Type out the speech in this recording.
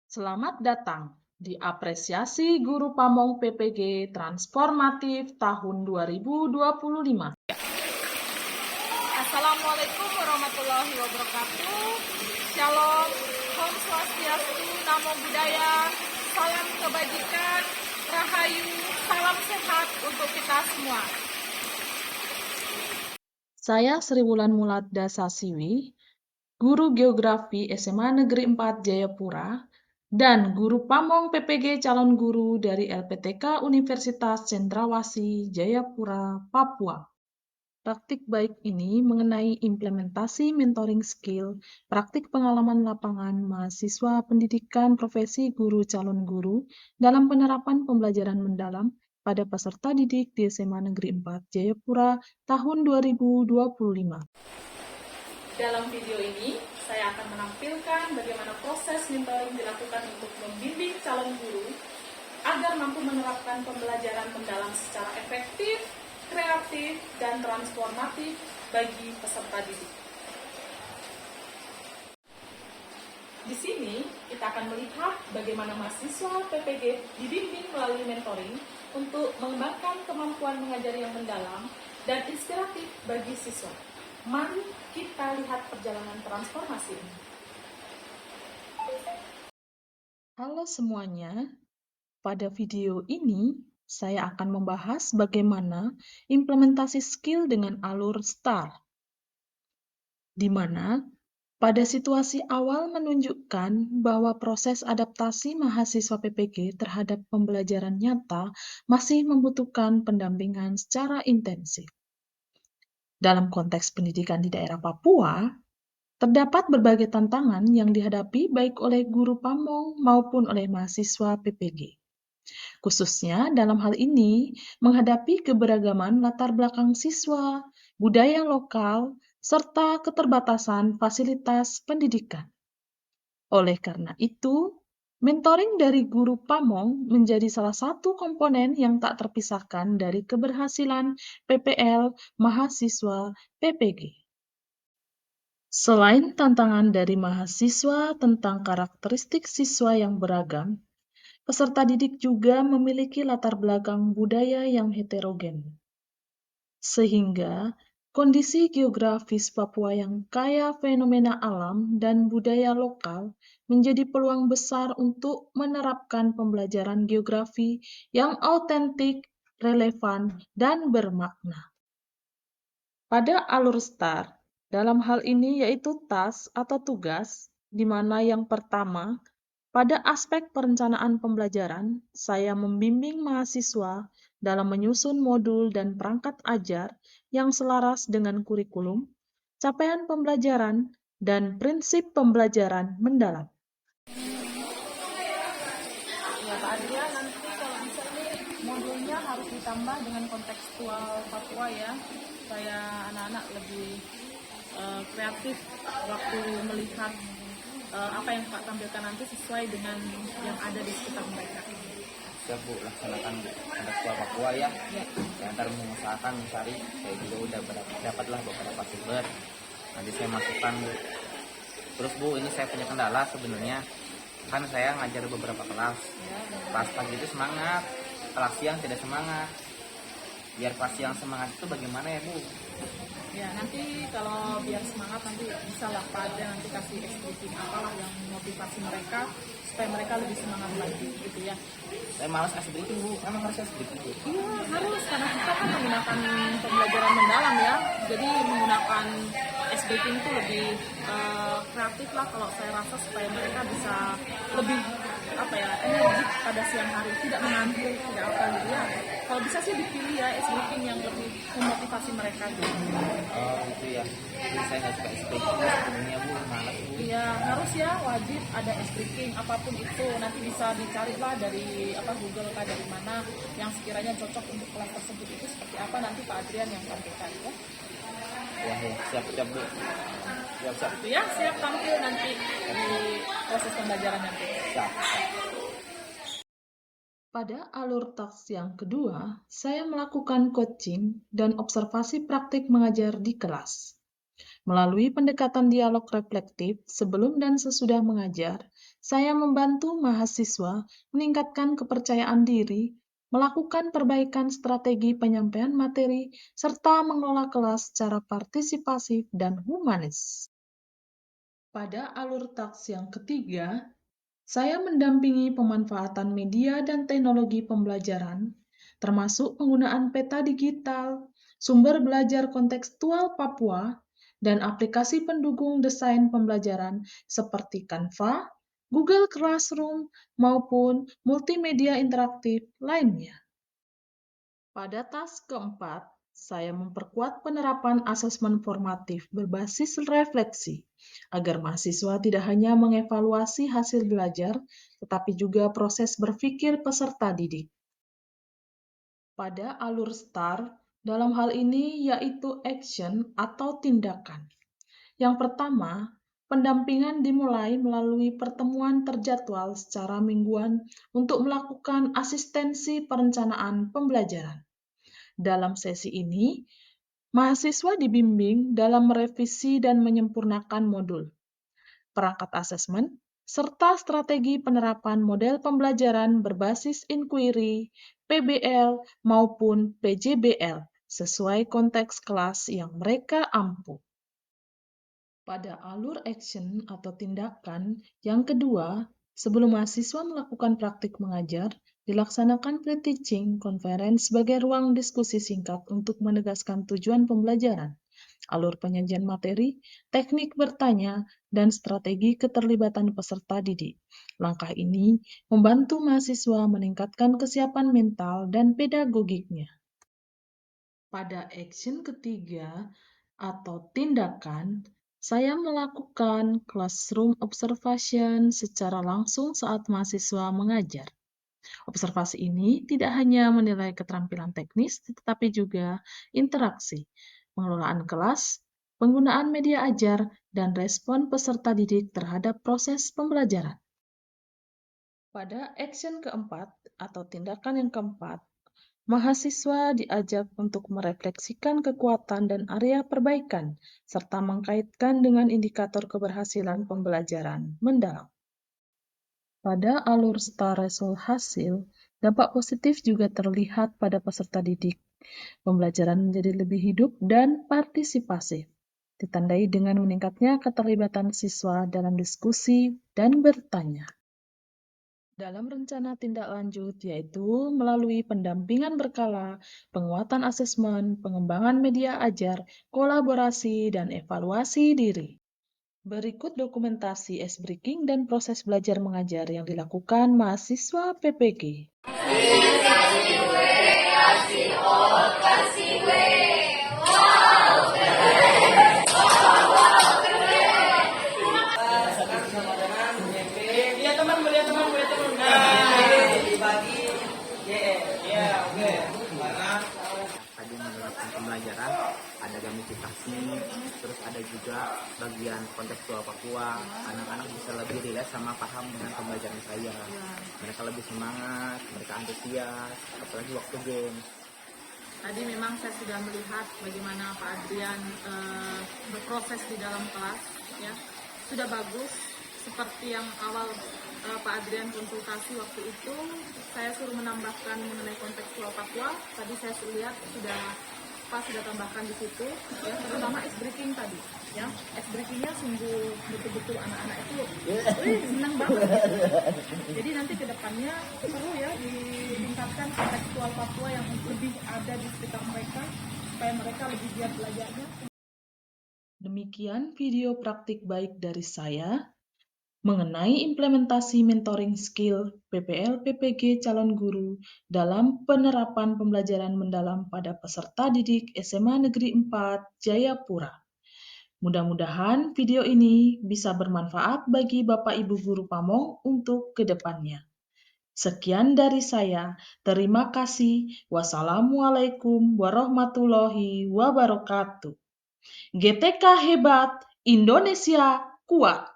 Selamat datang di Apresiasi Guru Pamong PPG Transformatif tahun 2025. Assalamualaikum warahmatullahi wabarakatuh. Shalom, Om Swastiastu, Namo Buddhaya, salam kebajikan, rahayu, salam sehat untuk kita semua. Saya Sri Wulan Muladda Sasiwi, Guru Geografi SMA Negeri 4 Jayapura, dan Guru Pamong PPG calon guru dari LPTK Universitas Cendrawasih Jayapura, Papua. Praktik baik ini mengenai implementasi mentoring skill, praktik pengalaman lapangan mahasiswa pendidikan profesi guru calon guru dalam penerapan pembelajaran mendalam pada peserta didik di SMA Negeri 4 Jayapura tahun 2025. Dalam video ini, saya akan menampilkan bagaimana proses mentoring dilakukan untuk membimbing calon guru agar mampu menerapkan pembelajaran mendalam secara efektif, kreatif, dan transformatif bagi peserta didik. Di sini, kita akan melihat bagaimana mahasiswa PPG dibimbing melalui mentoring untuk mengembangkan kemampuan mengajar yang mendalam dan inspiratif bagi siswa. Mari kita lihat perjalanan transformasi ini. Halo semuanya, pada video ini saya akan membahas bagaimana implementasi skill dengan alur STAR, di mana pada situasi awal menunjukkan bahwa proses adaptasi mahasiswa PPG terhadap pembelajaran nyata masih membutuhkan pendampingan secara intensif. Dalam konteks pendidikan di daerah Papua, terdapat berbagai tantangan yang dihadapi baik oleh guru pamong maupun oleh mahasiswa PPG. Khususnya dalam hal ini menghadapi keberagaman latar belakang siswa, budaya lokal, serta keterbatasan fasilitas pendidikan. Oleh karena itu, mentoring dari guru pamong menjadi salah satu komponen yang tak terpisahkan dari keberhasilan PPL mahasiswa PPG. Selain tantangan dari mahasiswa tentang karakteristik siswa yang beragam, peserta didik juga memiliki latar belakang budaya yang heterogen. Sehingga kondisi geografis Papua yang kaya fenomena alam dan budaya lokal menjadi peluang besar untuk menerapkan pembelajaran geografi yang autentik, relevan, dan bermakna. Pada alur STAR, dalam hal ini yaitu task atau tugas, di mana yang pertama, pada aspek perencanaan pembelajaran, saya membimbing mahasiswa dalam menyusun modul dan perangkat ajar yang selaras dengan kurikulum, capaian pembelajaran, dan prinsip pembelajaran mendalam. Ya, Pak Adrian, nanti kalau bisa nih modulnya harus ditambah dengan kontekstual Papua ya, supaya anak-anak lebih kreatif waktu melihat apa yang Pak tampilkan nanti sesuai dengan yang ada di sekitar mereka. Siap Bu, laksanakan kontekstual Papua ya. Saya ntar mengusahakan mencari, saya juga udah dapatlah beberapa sumber. Nanti saya masukkan Bu. Terus Bu, ini saya punya kendala sebenarnya. Kan saya ngajar beberapa kelas. Kelas pagi itu semangat, kelas siang tidak semangat. Biar kelas siang semangat itu bagaimana ya Bu? Ya, nanti kalau biar semangat nanti bisa lah Pak Adrian nanti kasih eksplisit apalah yang motivasi mereka supaya mereka lebih semangat lagi gitu ya. Saya malas kasih briefing Bu, emang harus kasih briefing Bu? Iya harus, karena kita kan menggunakan pembelajaran mendalam ya, jadi menggunakan SBK itu lebih kreatif lah kalau saya rasa supaya mereka bisa lebih energik pada siang hari, tidak mengantuk, tidak apa gitu ya. Kalau bisa sih dipilih ya SBK yang lebih memotivasi mereka gitu. Oh gitu ya. Jadi saya nggak suka SPK sebenarnya Bu, malas Bu. Iya harus ya, wajib ada SBK apapun itu, nanti bisa dicarilah dari Google kah dari mana yang sekiranya cocok untuk kelas tersebut itu seperti apa, nanti Pak Adrian yang tampilkan ya. Ya, siap Bu. Siap. Itu ya, siap tampil nanti di proses pembelajaran nanti. Siap. Pada alur task yang kedua, saya melakukan coaching dan observasi praktik mengajar di kelas. Melalui pendekatan dialog reflektif sebelum dan sesudah mengajar, saya membantu mahasiswa meningkatkan kepercayaan diri, melakukan perbaikan strategi penyampaian materi, serta mengelola kelas secara partisipasif dan humanis. Pada alur taks yang ketiga, saya mendampingi pemanfaatan media dan teknologi pembelajaran, termasuk penggunaan peta digital, sumber belajar kontekstual Papua, dan aplikasi pendukung desain pembelajaran seperti Canva, Google Classroom, maupun multimedia interaktif lainnya. Pada tas keempat, saya memperkuat penerapan asesmen formatif berbasis refleksi, agar mahasiswa tidak hanya mengevaluasi hasil belajar, tetapi juga proses berpikir peserta didik. Pada alur STAR, dalam hal ini yaitu action atau tindakan. Yang pertama, pendampingan dimulai melalui pertemuan terjadwal secara mingguan untuk melakukan asistensi perencanaan pembelajaran. Dalam sesi ini, mahasiswa dibimbing dalam merevisi dan menyempurnakan modul, perangkat asesmen, serta strategi penerapan model pembelajaran berbasis inquiry, PBL, maupun PJBL sesuai konteks kelas yang mereka ampu. Pada alur action atau tindakan yang kedua, sebelum mahasiswa melakukan praktik mengajar, dilaksanakan pre-teaching conference sebagai ruang diskusi singkat untuk menegaskan tujuan pembelajaran, alur penyajian materi, teknik bertanya, dan strategi keterlibatan peserta didik. Langkah ini membantu mahasiswa meningkatkan kesiapan mental dan pedagogiknya. Pada action ketiga atau tindakan, saya melakukan classroom observation secara langsung saat mahasiswa mengajar. Observasi ini tidak hanya menilai keterampilan teknis, tetapi juga interaksi, pengelolaan kelas, penggunaan media ajar, dan respon peserta didik terhadap proses pembelajaran. Pada action keempat atau tindakan yang keempat, mahasiswa diajak untuk merefleksikan kekuatan dan area perbaikan, serta mengkaitkan dengan indikator keberhasilan pembelajaran mendalam. Pada alur STAR result hasil, dampak positif juga terlihat pada peserta didik. Pembelajaran menjadi lebih hidup dan partisipasif, ditandai dengan meningkatnya keterlibatan siswa dalam diskusi dan bertanya. Dalam rencana tindak lanjut, yaitu melalui pendampingan berkala, penguatan asesmen, pengembangan media ajar, kolaborasi, dan evaluasi diri. Berikut dokumentasi S-Breaking dan proses belajar mengajar yang dilakukan mahasiswa PPG. Tadi menerapkan pembelajaran, ada gamifikasi, terus ada juga bagian kontekstual Papua. Anak-anak bisa lebih rileks sama paham dengan pembelajaran saya. Mereka lebih semangat, mereka antusias, apalagi waktu game. Tadi memang saya sudah melihat bagaimana Pak Adrian berproses di dalam kelas, ya sudah bagus. Seperti yang awal Pak Adrian konsultasi waktu itu, saya suruh menambahkan mengenai kontekstual Papua. Tadi saya lihat sudah tambahkan di situ, ya, terutama S-Breaking tadi, ya. S-Breakingnya sungguh betul-betul anak-anak itu senang banget. Jadi nanti kedepannya perlu ya ditingkatkan kontekstual Papua yang lebih ada di sekitar mereka, supaya mereka lebih giat belajarnya. Demikian video praktik baik dari saya mengenai implementasi mentoring skill PPL-PPG calon guru dalam penerapan pembelajaran mendalam pada peserta didik SMA Negeri 4 Jayapura. Mudah-mudahan video ini bisa bermanfaat bagi Bapak Ibu Guru Pamong untuk kedepannya. Sekian dari saya, terima kasih. Wassalamualaikum warahmatullahi wabarakatuh. GTK hebat, Indonesia kuat.